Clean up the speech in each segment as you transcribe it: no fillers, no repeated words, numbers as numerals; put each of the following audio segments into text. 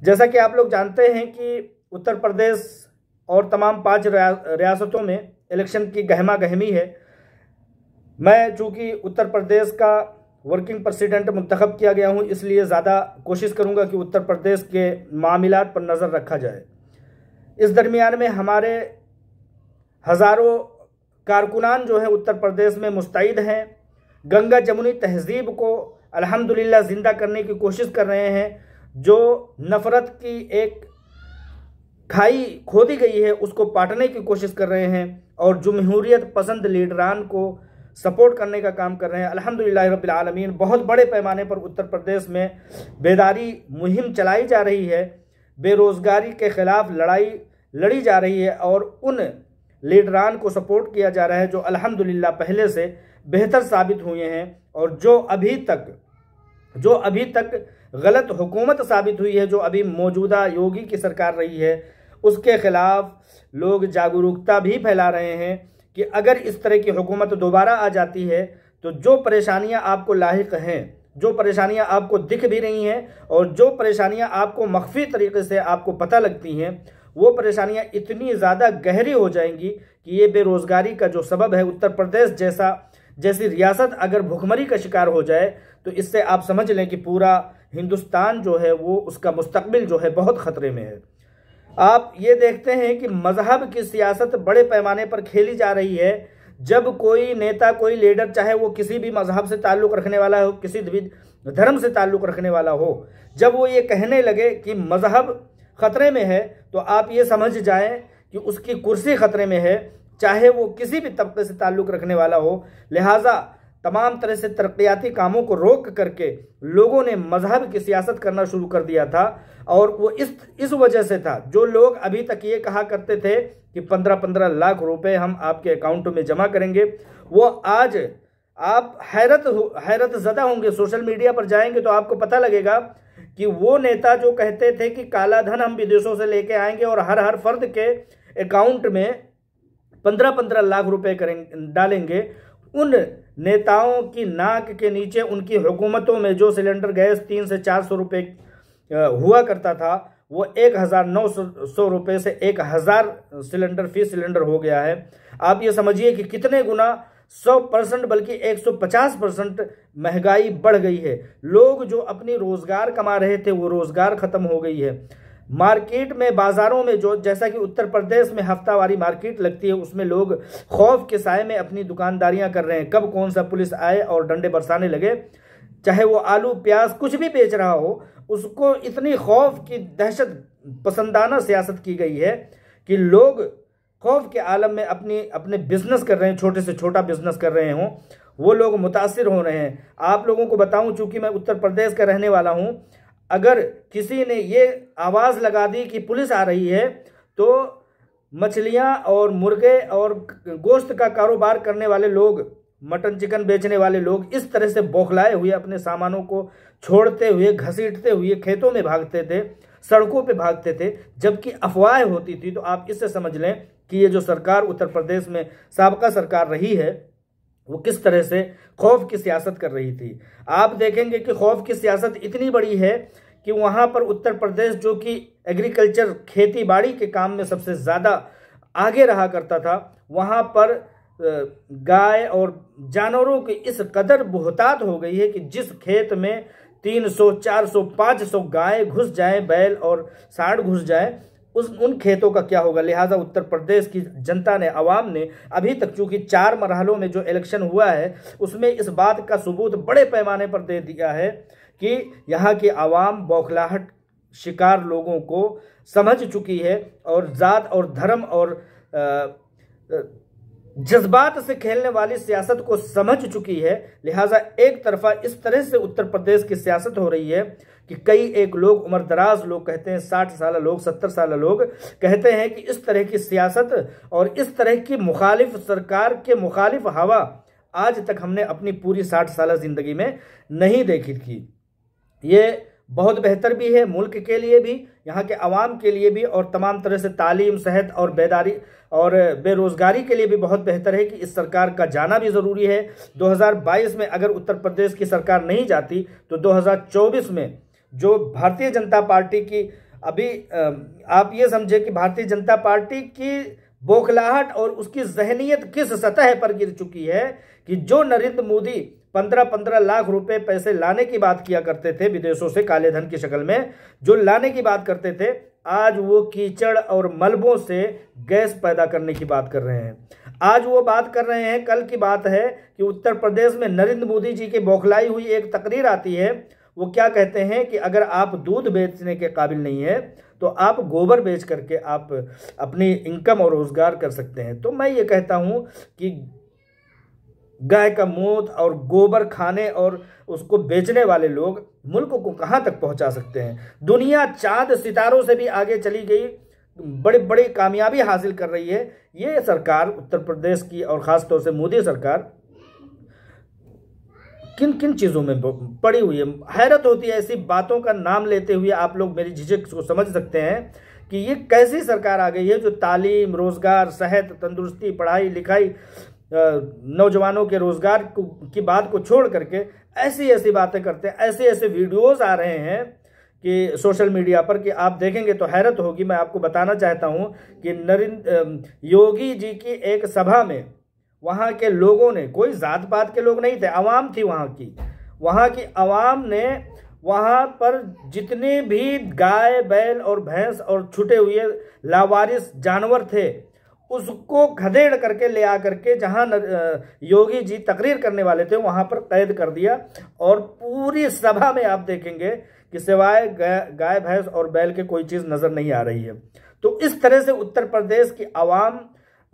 जैसा कि आप लोग जानते हैं कि उत्तर प्रदेश और तमाम 5 रियासतों में इलेक्शन की गहमा गहमी है। मैं चूँकि उत्तर प्रदेश का वर्किंग प्रेसिडेंट मुंतखब किया गया हूँ, इसलिए ज़्यादा कोशिश करूँगा कि उत्तर प्रदेश के मामलात पर नज़र रखा जाए। इस दरमियान में हमारे हज़ारों कारकुनान जो है उत्तर प्रदेश में मुस्तैद हैं, गंगा जमुनी तहज़ीब को अल्हम्दुलिल्लाह ज़िंदा करने की कोशिश कर रहे हैं। जो नफ़रत की एक खाई खोदी गई है उसको पाटने की कोशिश कर रहे हैं और जमहूरियत पसंद लीडरान को सपोर्ट करने का काम कर रहे हैं। अल्हम्दुलिल्लाह रब्बिल आलमीन, बहुत बड़े पैमाने पर उत्तर प्रदेश में बेदारी मुहिम चलाई जा रही है, बेरोज़गारी के ख़िलाफ़ लड़ाई लड़ी जा रही है और उन लीडरान को सपोर्ट किया जा रहा है जो अल्हम्दुलिल्लाह पहले से बेहतर साबित हुए हैं और जो अभी तक गलत हुकूमत साबित हुई है, जो अभी मौजूदा योगी की सरकार रही है, उसके ख़िलाफ़ लोग जागरूकता भी फैला रहे हैं कि अगर इस तरह की हुकूमत दोबारा आ जाती है तो जो परेशानियां आपको लाहिक हैं, जो परेशानियां आपको दिख भी रही हैं और जो परेशानियां आपको मख्फी तरीके से आपको पता लगती हैं, वो परेशानियां इतनी ज़्यादा गहरी हो जाएंगी कि ये बेरोज़गारी का जो सबब है, उत्तर प्रदेश जैसी रियासत अगर भुखमरी का शिकार हो जाए तो इससे आप समझ लें कि पूरा हिंदुस्तान जो है वो उसका मुस्तकबिल जो है बहुत ख़तरे में है। आप ये देखते हैं कि मज़हब की सियासत बड़े पैमाने पर खेली जा रही है। जब कोई नेता, कोई लीडर, चाहे वो किसी भी मज़हब से ताल्लुक़ रखने वाला हो, किसी भी धर्म से ताल्लुक़ रखने वाला हो, जब वो ये कहने लगे कि मज़हब ख़तरे में है तो आप ये समझ जाएं कि उसकी कुर्सी ख़तरे में है, चाहे वो किसी भी तबके से ताल्लुक़ रखने वाला हो। लिहाजा तमाम तरह से तरक्याती कामों को रोक करके लोगों ने मज़हब की सियासत करना शुरू कर दिया था और वो इस वजह से था। जो लोग अभी तक ये कहा करते थे कि 15-15 लाख रुपए हम आपके अकाउंट में जमा करेंगे, वो आज आप हैरत ज़दा होंगे। सोशल मीडिया पर जाएंगे तो आपको पता लगेगा कि वो नेता जो कहते थे कि काला धन हम विदेशों से लेके आएंगे और हर फर्द के अकाउंट में 15-15 लाख रुपए डालेंगे, उन नेताओं की नाक के नीचे उनकी हुकूमतों में जो सिलेंडर गैस 300 से 400 रुपये हुआ करता था, वो 1900 रुपये से 1000 सिलेंडर फी सिलेंडर हो गया है। आप ये समझिए कि कितने गुना 100% बल्कि 150% महंगाई बढ़ गई है। लोग जो अपनी रोज़गार कमा रहे थे वो रोज़गार ख़त्म हो गई है। मार्केट में, बाज़ारों में, जो जैसा कि उत्तर प्रदेश में हफ्तावारी मार्केट लगती है, उसमें लोग खौफ के साए में अपनी दुकानदारियां कर रहे हैं। कब कौन सा पुलिस आए और डंडे बरसाने लगे। चाहे वो आलू प्याज कुछ भी बेच रहा हो, उसको इतनी खौफ की दहशत पसंदाना सियासत की गई है कि लोग खौफ के आलम में अपने बिजनेस कर रहे हैं, छोटे से छोटा बिजनेस कर रहे हों, वो लोग मुतासिर हो रहे हैं। आप लोगों को बताऊं, चूंकि मैं उत्तर प्रदेश का रहने वाला हूं, अगर किसी ने ये आवाज़ लगा दी कि पुलिस आ रही है तो मछलियां और मुर्गे और गोश्त का कारोबार करने वाले लोग, मटन चिकन बेचने वाले लोग इस तरह से बौखलाए हुए अपने सामानों को छोड़ते हुए, घसीटते हुए खेतों में भागते थे, सड़कों पे भागते थे, जबकि अफवाह होती थी। तो आप इससे समझ लें कि ये जो सरकार उत्तर प्रदेश में साबका सरकार रही है वो किस तरह से खौफ की सियासत कर रही थी। आप देखेंगे कि खौफ की सियासत इतनी बड़ी है कि वहाँ पर उत्तर प्रदेश, जो कि एग्रीकल्चर खेती बाड़ी के काम में सबसे ज़्यादा आगे रहा करता था, वहाँ पर गाय और जानवरों की इस कदर बहुतात हो गई है कि जिस खेत में 300, 400, 500 गाय घुस जाए, बैल और सांड घुस जाए, उन खेतों का क्या होगा। लिहाजा उत्तर प्रदेश की जनता ने, आवाम ने अभी तक, चूंकि 4 मरहलों में जो इलेक्शन हुआ है उसमें इस बात का सबूत बड़े पैमाने पर दे दिया है कि यहाँ की आवाम बौखलाहट शिकार लोगों को समझ चुकी है और जात और धर्म और जज्बात से खेलने वाली सियासत को समझ चुकी है। लिहाजा एक तरफा इस तरह से उत्तर प्रदेश की सियासत हो रही है कि कई एक लोग, उम्र दराज लोग कहते हैं, 60 साल लोग, 70 साल लोग कहते हैं कि इस तरह की सियासत और इस तरह की मुखालिफ सरकार के मुखालिफ हवा आज तक हमने अपनी पूरी 60 साल ज़िंदगी में नहीं देखी थी। ये बहुत बेहतर भी है मुल्क के लिए भी, यहाँ के अवाम के लिए भी, और तमाम तरह से तालीम, सेहत और बेदारी और बेरोज़गारी के लिए भी बहुत बेहतर है कि इस सरकार का जाना भी ज़रूरी है। 2022 में अगर उत्तर प्रदेश की सरकार नहीं जाती तो 2024 में जो भारतीय जनता पार्टी की अभी आप ये समझे कि भारतीय जनता पार्टी की बौखलाहट और उसकी जहनीत किस सतह पर गिर चुकी है कि जो नरेंद्र मोदी 15-15 लाख रुपए पैसे लाने की बात किया करते थे विदेशों से काले धन की शक्ल में, जो लाने की बात करते थे, आज वो कीचड़ और मलबों से गैस पैदा करने की बात कर रहे हैं। आज वो बात कर रहे हैं, कल की बात है कि उत्तर प्रदेश में नरेंद्र मोदी जी की बौखलाई हुई एक तकरीर आती है। वो क्या कहते हैं कि अगर आप दूध बेचने के काबिल नहीं है तो आप गोबर बेच करके आप अपनी इनकम और रोजगार कर सकते हैं। तो मैं ये कहता हूं कि गाय का मूत और गोबर खाने और उसको बेचने वाले लोग मुल्क को कहां तक पहुंचा सकते हैं। दुनिया चांद सितारों से भी आगे चली गई, बड़ी बड़ी कामयाबी हासिल कर रही है। ये सरकार उत्तर प्रदेश की और ख़ास तौर से मोदी सरकार किन किन चीज़ों में पड़ी हुई है। हैरत होती है ऐसी बातों का नाम लेते हुए। आप लोग मेरी झिझक को समझ सकते हैं कि ये कैसी सरकार आ गई है जो तालीम, रोज़गार, सेहत, तंदुरुस्ती, पढ़ाई लिखाई, नौजवानों के रोज़गार की बात को छोड़ करके ऐसी ऐसी बातें करते हैं। ऐसे ऐसे वीडियोज़ आ रहे हैं कि सोशल मीडिया पर कि आप देखेंगे तो हैरत होगी। मैं आपको बताना चाहता हूं कि योगी जी की एक सभा में वहां के लोगों ने, कोई जात पात के लोग नहीं थे, अवाम थी वहां की अवाम ने वहां पर जितने भी गाय, बैल और भैंस और छूटे हुए लावारिस जानवर थे उसको खदेड़ करके ले आकर के जहां योगी जी तकरीर करने वाले थे वहां पर कैद कर दिया। और पूरी सभा में आप देखेंगे कि सिवाय गाय, भैंस और बैल के कोई चीज़ नज़र नहीं आ रही है। तो इस तरह से उत्तर प्रदेश की आवाम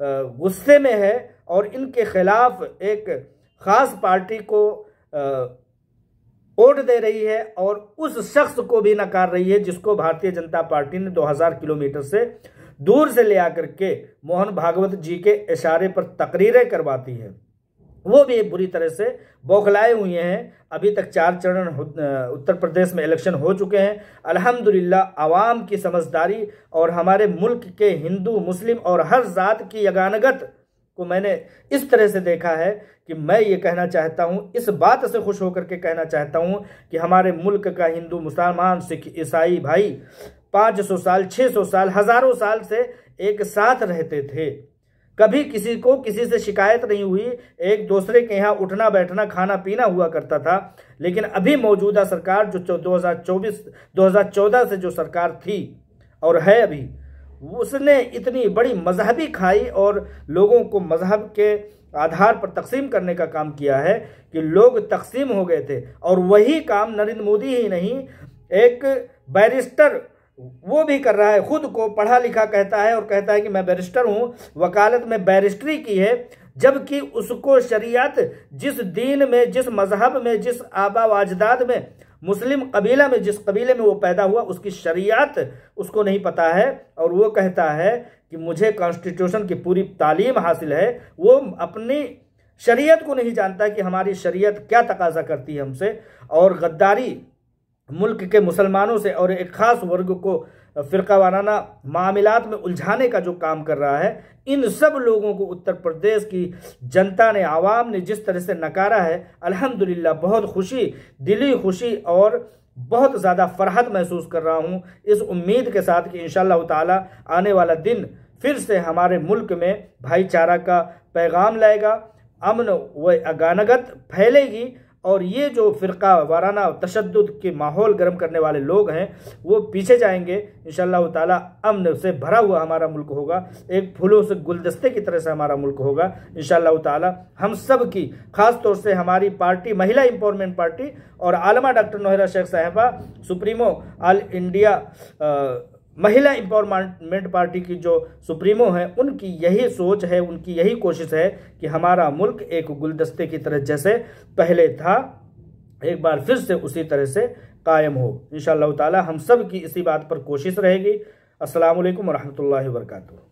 गुस्से में है और इनके खिलाफ एक ख़ास पार्टी को वोट दे रही है और उस शख्स को भी नकार रही है जिसको भारतीय जनता पार्टी ने 2000 किलोमीटर से दूर से ले आकर के मोहन भागवत जी के इशारे पर तकरीरें करवाती है। वो भी बुरी तरह से बौखलाए हुए हैं। अभी तक 4 चरण उत्तर प्रदेश में इलेक्शन हो चुके हैं। अल्हम्दुलिल्लाह आवाम की समझदारी और हमारे मुल्क के हिंदू, मुस्लिम और हर जात की यगानगत को मैंने इस तरह से देखा है कि मैं ये कहना चाहता हूँ, इस बात से खुश होकर के कहना चाहता हूँ कि हमारे मुल्क का हिंदू, मुसलमान, सिख, ईसाई भाई 500 साल, 600 साल, हज़ारों साल से एक साथ रहते थे। कभी किसी को किसी से शिकायत नहीं हुई, एक दूसरे के यहाँ उठना बैठना खाना पीना हुआ करता था। लेकिन अभी मौजूदा सरकार जो 2014 से जो सरकार थी और है अभी, उसने इतनी बड़ी मजहबी खाई और लोगों को मजहब के आधार पर तकसीम करने का काम किया है कि लोग तकसीम हो गए थे। और वही काम नरेंद्र मोदी ही नहीं, एक बैरिस्टर वो भी कर रहा है। खुद को पढ़ा लिखा कहता है और कहता है कि मैं बैरिस्टर हूं, वकालत में बैरिस्ट्री की है, जबकि उसको शरीयत जिस दीन में, जिस मजहब में, जिस आबा व अजदाद में, मुस्लिम कबीला में, जिस कबीले में वो पैदा हुआ उसकी शरीयत उसको नहीं पता है। और वो कहता है कि मुझे कॉन्स्टिट्यूशन की पूरी तालीम हासिल है। वो अपनी शरीयत को नहीं जानता कि हमारी शरीयत क्या तकाजा करती है हमसे। और गद्दारी मुल्क के मुसलमानों से और एक ख़ास वर्ग को फ़िरका वाराना मामलात में उलझाने का जो काम कर रहा है, इन सब लोगों को उत्तर प्रदेश की जनता ने, आवाम ने जिस तरह से नकारा है, अल्हम्दुलिल्लाह बहुत खुशी, दिली खुशी और बहुत ज़्यादा फरहत महसूस कर रहा हूँ इस उम्मीद के साथ कि इंशाअल्लाह ताला आने वाला दिन फिर से हमारे मुल्क में भाईचारा का पैगाम लाएगा, अमन व अगानगत फैलेगी और ये जो फ़िरका वाराना तशद्दुद के माहौल गर्म करने वाले लोग हैं वो पीछे जाएंगे। इंशाअल्लाह ताला अमन से भरा हुआ हमारा मुल्क होगा, एक फूलों से गुलदस्ते की तरह से हमारा मुल्क होगा इंशाअल्लाह ताला। हम सब की, ख़ास तौर से हमारी पार्टी महिला एम्पावरमेंट पार्टी और आलमा डॉक्टर नौहरा शेख साहिबा सुप्रीमो ऑल इंडिया महिला एम्पावरमेंट पार्टी की जो सुप्रीमो हैं, उनकी यही सोच है, उनकी यही कोशिश है कि हमारा मुल्क एक गुलदस्ते की तरह जैसे पहले था एक बार फिर से उसी तरह से कायम हो। इंशाअल्लाह ताला हम सब की इसी बात पर कोशिश रहेगी। अस्सलामु अलैकुम व रहमतुल्लाहि व बरकातुहू।